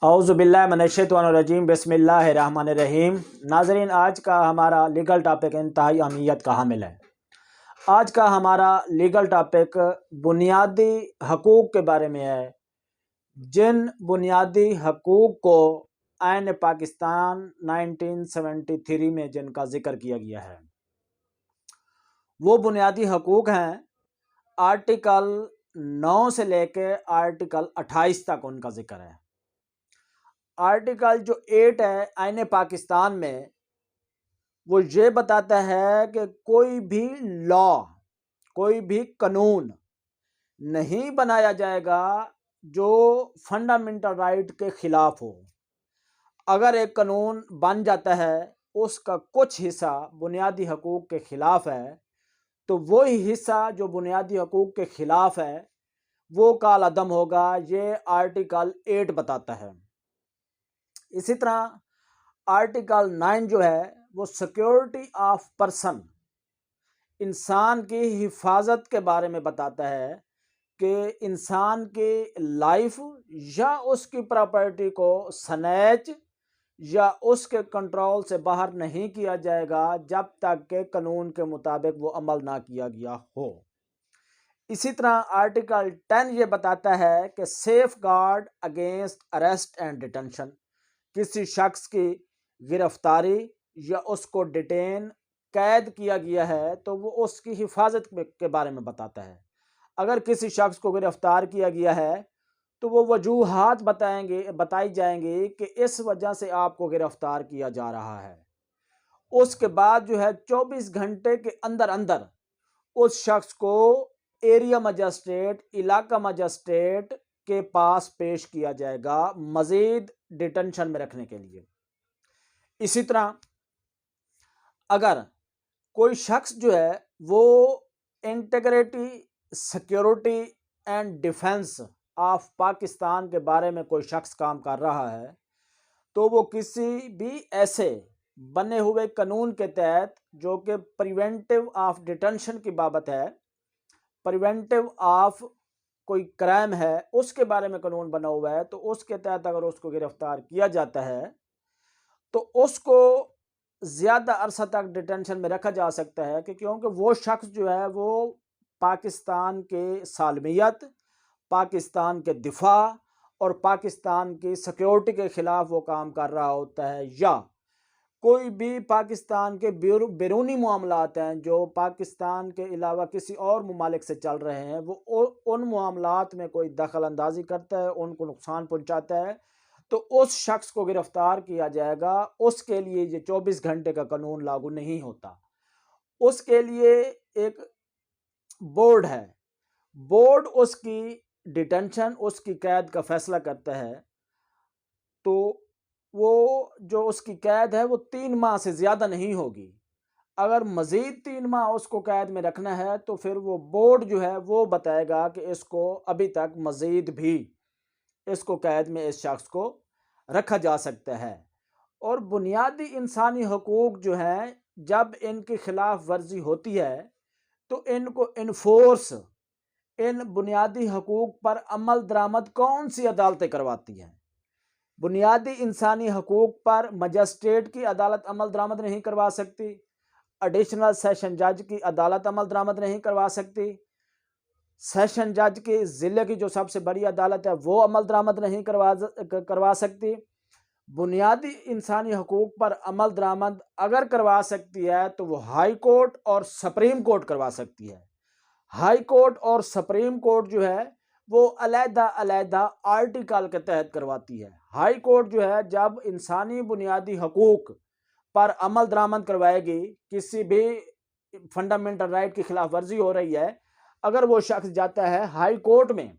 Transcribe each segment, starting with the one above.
औज़ुबिल्लाहिमिनश्शैतानिर्रजीम बिस्मिल्लाहिर्रहमानिर्रहीम। नाज़रीन, आज का हमारा लीगल टॉपिक इंतहाई अहमियत का हामिल है। आज का हमारा लीगल टॉपिक बुनियादी हकूक़ के बारे में है, जिन बुनियादी हकूक़ को आईन पाकिस्तान 1973 में जिनका ज़िक्र किया गया है। वो बुनियादी हकूक़ हैं, आर्टिकल 9 से लेकर आर्टिकल 28 तक उनका ज़िक्र है। आर्टिकल जो 8 है आईन पाकिस्तान में, वो ये बताता है कि कोई भी लॉ, कोई भी कानून नहीं बनाया जाएगा जो फंडामेंटल राइट के ख़िलाफ़ हो। अगर एक कानून बन जाता है उसका कुछ हिस्सा बुनियादी हकूक़ के ख़िलाफ़ है, तो वही हिस्सा जो बुनियादी हकूक़ के ख़िलाफ़ है वो काल अदम होगा। ये आर्टिकल 8 बताता है। इसी तरह आर्टिकल 9 जो है वो सिक्योरिटी ऑफ पर्सन, इंसान की हिफाजत के बारे में बताता है कि इंसान की लाइफ या उसकी प्रॉपर्टी को स्नैच या उसके कंट्रोल से बाहर नहीं किया जाएगा जब तक के कानून के मुताबिक वो अमल ना किया गया हो। इसी तरह आर्टिकल 10 ये बताता है कि safe guard against arrest and detention, किसी शख्स की गिरफ्तारी या उसको डिटेन कैद किया गया है तो वो उसकी हिफाजत के बारे में बताता है। अगर किसी शख्स को गिरफ्तार किया गया है तो वो वजूहात बताई जाएंगी कि इस वजह से आपको गिरफ्तार किया जा रहा है। उसके बाद जो है 24 घंटे के अंदर अंदर उस शख्स को एरिया मजिस्ट्रेट, इलाका मजिस्ट्रेट के पास पेश किया जाएगा मजीद डिटेंशन में रखने के लिए। इसी तरह अगर कोई शख्स जो है वो integrity, security and defence of Pakistan के बारे में कोई शख्स काम कर रहा है तो वो किसी भी ऐसे बने हुए कानून के तहत जो कि प्रिवेंटिव ऑफ डिटेंशन की बाबत है, प्रिवेंटिव ऑफ कोई क्राइम है उसके बारे में कानून बना हुआ है, तो उसके तहत अगर उसको गिरफ्तार किया जाता है तो उसको ज़्यादा अरसा तक डिटेंशन में रखा जा सकता है कि क्योंकि वो शख्स जो है वो पाकिस्तान के सालमियत, पाकिस्तान के दिफा और पाकिस्तान की सिक्योरिटी के ख़िलाफ़ वो काम कर रहा होता है, या कोई भी पाकिस्तान के बैरूनी मामलात हैं जो पाकिस्तान के अलावा किसी और ममालिक से चल रहे हैं, वो उन मामलात में कोई दखल अंदाजी करता है, उनको नुकसान पहुंचाता है, तो उस शख्स को गिरफ्तार किया जाएगा। उसके लिए ये 24 घंटे का कानून लागू नहीं होता। उसके लिए एक बोर्ड है, बोर्ड उसकी डिटेंशन, उसकी कैद का फैसला करता है। तो वो जो उसकी कैद है वो 3 माह से ज़्यादा नहीं होगी। अगर मज़ीद 3 माह उसको कैद में रखना है तो फिर वो बोर्ड जो है वो बताएगा कि इसको अभी तक मज़ीद भी इसको कैद में इस शख्स को रखा जा सकता है। और बुनियादी इंसानी हकूक़ जो हैं, जब इनकी खिलाफ वर्जी होती है तो इनको इन्फोर्स, इन बुनियादी हकूक़ पर अमल दरामद कौन सी अदालतें करवाती हैं? बुनियादी इंसानी हकूक़ पर मजिस्ट्रेट की अदालत अमल दरामद नहीं करवा सकती, एडिशनल सेशन जज की अदालत अमल दरामद नहीं करवा सकती, सेशन जज की ज़िले की जो सबसे बड़ी अदालत है वो अमल दरामद नहीं करवा सकती। बुनियादी इंसानी हकूक़ पर अमल दरामद अगर करवा सकती है तो वो हाई कोर्ट और सुप्रीम कोर्ट करवा सकती है। हाई कोर्ट और सुप्रीम कोर्ट जो है वो अलग-अलग आर्टिकल के तहत करवाती है। हाई कोर्ट जो है जब इंसानी बुनियादी हकूक़ पर अमल दरामद करवाएगी, किसी भी फंडामेंटल राइट की खिलाफ वर्जी हो रही है, अगर वो शख्स जाता है हाई कोर्ट में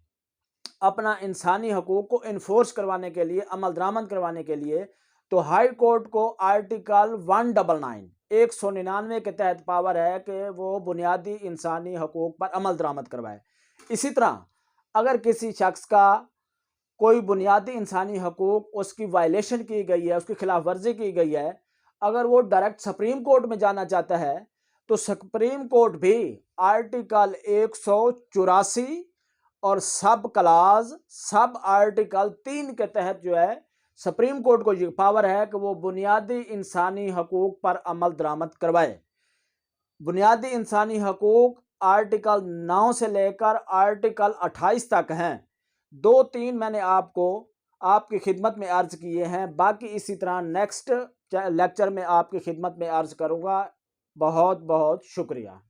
अपना इंसानी हकूक़ को इन्फोर्स करवाने के लिए, अमल दरामद करवाने के लिए, तो हाई कोर्ट को आर्टिकल 199 के तहत पावर है कि वो बुनियादी इंसानी हकूक़ पर अमल दरामद करवाए। इसी तरह अगर किसी शख्स का कोई बुनियादी इंसानी हकूक़ उसकी वायलेशन की गई है, उसकी खिलाफ वर्जी की गई है, अगर वो डायरेक्ट सुप्रीम कोर्ट में जाना चाहता है तो सुप्रीम कोर्ट भी आर्टिकल 184 और सब क्लाज सब आर्टिकल 3 के तहत जो है सुप्रीम कोर्ट को ये पावर है कि वो बुनियादी इंसानी हकूक़ पर अमल दरामद करवाए। बुनियादी इंसानी हकूक़ आर्टिकल 9 से लेकर आर्टिकल 28 तक हैं। 2-3 मैंने आपकी खिदमत में अर्ज़ किए हैं, बाकी इसी तरह नेक्स्ट लेक्चर में आपकी खिदमत में अर्ज़ करूँगा। बहुत बहुत शुक्रिया।